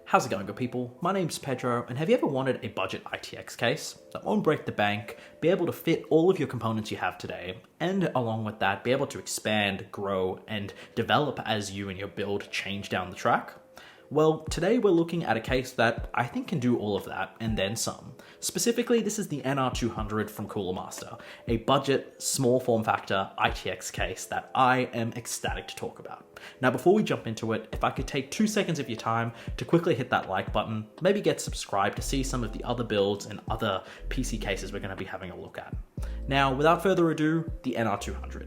How's it going, good people? My name's Pedro, and have you ever wanted a budget ITX case that won't break the bank, be able to fit all of your components you have today, and along with that, be able to expand, grow, and develop as you and your build change down the track? Well, today we're looking at a case that I think can do all of that and then some. Specifically, this is the NR200 from Cooler Master, a budget, small form factor ITX case that I am ecstatic to talk about. Now, before we jump into it, if I could take 2 seconds of your time to quickly hit that like button, maybe get subscribed to see some of the other builds and other PC cases we're going to be having a look at. Now, without further ado, the NR200.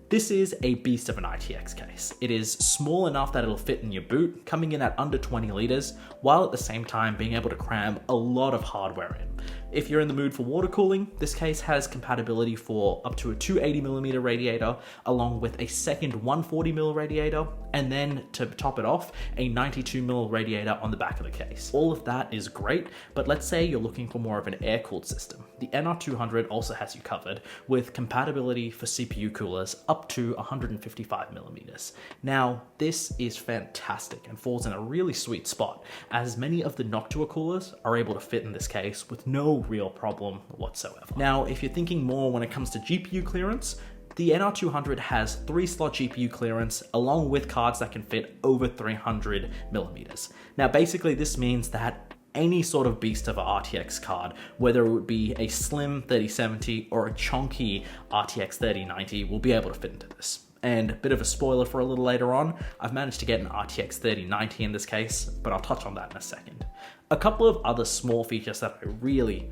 This is a beast of an ITX case. It is small enough that it'll fit in your boot, coming in at under 20 liters, while at the same time being able to cram a lot of hardware in. If you're in the mood for water cooling, this case has compatibility for up to a 280mm radiator, along with a second 140mm radiator, and then to top it off, a 92mm radiator on the back of the case. All of that is great, but let's say you're looking for more of an air-cooled system. The NR200 also has you covered with compatibility for CPU coolers up to 155mm. Now, this is fantastic and falls in a really sweet spot, as many of the Noctua coolers are able to fit in this case with no real problem whatsoever. Now, if you're thinking more when it comes to GPU clearance, the NR200 has 3-slot GPU clearance along with cards that can fit over 300mm. Now, basically this means that any sort of beast of a RTX card, whether it would be a slim 3070 or a chunky RTX 3090, will be able to fit into this. And a bit of a spoiler for a little later on, I've managed to get an RTX 3090 in this case, but I'll touch on that in a second. A couple of other small features that I really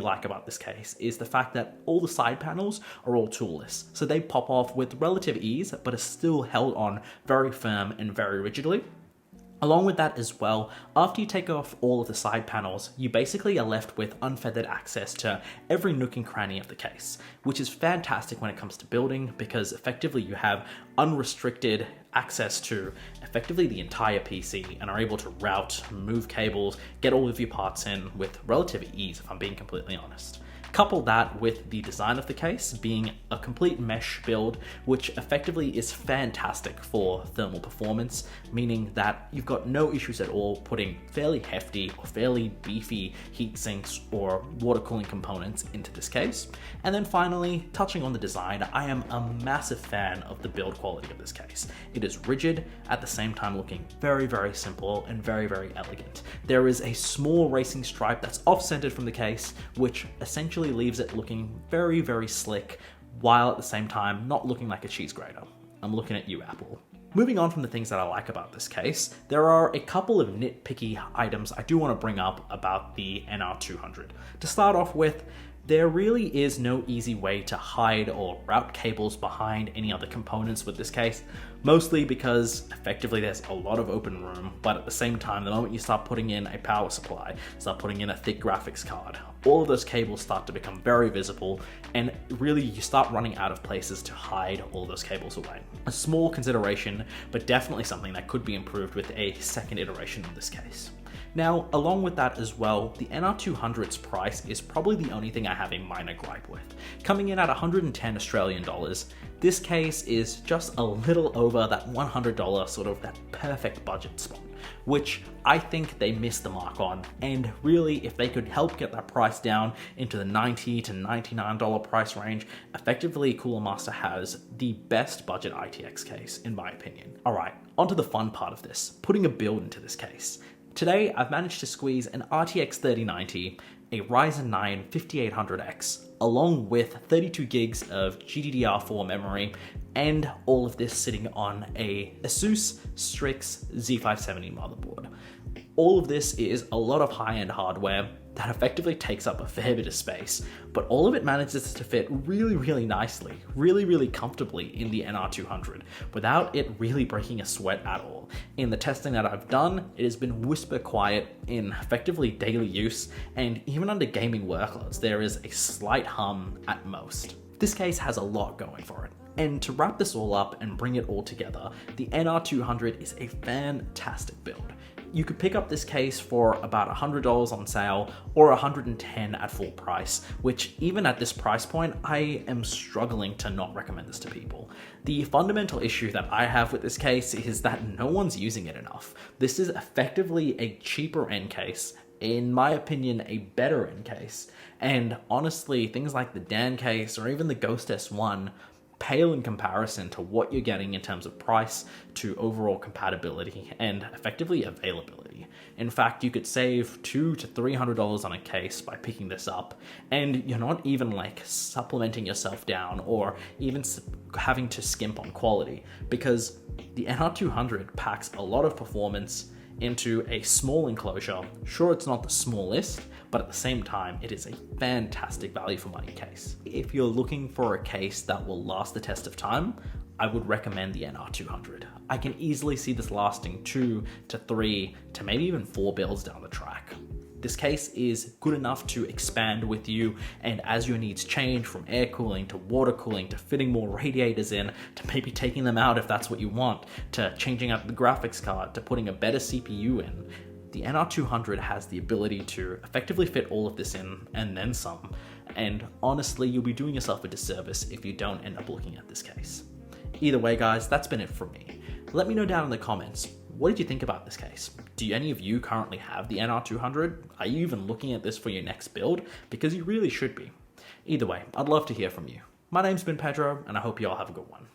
like about this case is the fact that all the side panels are all toolless, so they pop off with relative ease, but are still held on very firm and very rigidly. Along with that as well, after you take off all of the side panels, you basically are left with unfeathered access to every nook and cranny of the case, which is fantastic when it comes to building because effectively you have unrestricted access to effectively the entire PC and are able to route, move cables, get all of your parts in with relative ease, if I'm being completely honest. Couple that with the design of the case being a complete mesh build, which effectively is fantastic for thermal performance, meaning that you've got no issues at all putting fairly hefty or fairly beefy heat sinks or water cooling components into this case. And then finally, touching on the design, I am a massive fan of the build quality of this case. It is rigid, at the same time looking very simple and very elegant. There is a small racing stripe that's off-centered from the case, which essentially leaves it looking very slick, while at the same time not looking like a cheese grater. I'm looking at you, Apple. Moving on from the things that I like about this case, there are a couple of nitpicky items I do want to bring up about the NR200. To start off with, there really is no easy way to hide or route cables behind any other components with this case, mostly because effectively there's a lot of open room, but at the same time, the moment you start putting in a power supply, start putting in a thick graphics card, all of those cables start to become very visible, and really you start running out of places to hide all those cables away. A small consideration, but definitely something that could be improved with a second iteration in this case. Now, along with that as well, the NR200's price is probably the only thing I have a minor gripe with. Coming in at 110 Australian dollars, this case is just a little over that $100 sort of that perfect budget spot, which I think they missed the mark on. And really, if they could help get that price down into the $90 to $99 price range, effectively Cooler Master has the best budget ITX case, in my opinion. All right, onto the fun part of this, putting a build into this case. Today, I've managed to squeeze an RTX 3090, a Ryzen 9 5800X, along with 32 gigs of GDDR4 memory, and all of this sitting on a Asus Strix Z570 motherboard. All of this is a lot of high-end hardware that effectively takes up a fair bit of space, but all of it manages to fit really nicely, really comfortably in the NR200 without it really breaking a sweat at all. In the testing that I've done, it has been whisper quiet in effectively daily use, and even under gaming workloads, there is a slight hum at most. This case has a lot going for it. And to wrap this all up and bring it all together, the NR200 is a fantastic build. you could pick up this case for about $100 on sale or $110 at full price, which even at this price point, I am struggling to not recommend this to people. The fundamental issue that I have with this case is that no one's using it enough. This is effectively a cheaper end case, in my opinion, a better end case, and honestly, things like the Dan case or even the Ghost S1 pale in comparison to what you're getting in terms of price, to overall compatibility, and effectively availability. In fact, you could save $200 to $300 on a case by picking this up, and you're not even like supplementing yourself down or even having to skimp on quality, because the NR200 packs a lot of performance into a small enclosure. Sure, it's not the smallest, but at the same time, it is a fantastic value for money case. If you're looking for a case that will last the test of time, I would recommend the NR200. I can easily see this lasting 2 to 3 to maybe even 4 builds down the track. This case is good enough to expand with you, and as your needs change from air cooling to water cooling to fitting more radiators in to maybe taking them out if that's what you want, to changing out the graphics card, to putting a better CPU in, the NR200 has the ability to effectively fit all of this in and then some, and honestly, you'll be doing yourself a disservice if you don't end up looking at this case. Either way, guys, that's been it from me. Let me know down in the comments, what did you think about this case? Do any of you currently have the NR200? Are you even looking at this for your next build? Because you really should be. Either way, I'd love to hear from you. My name's been Pedro, and I hope you all have a good one.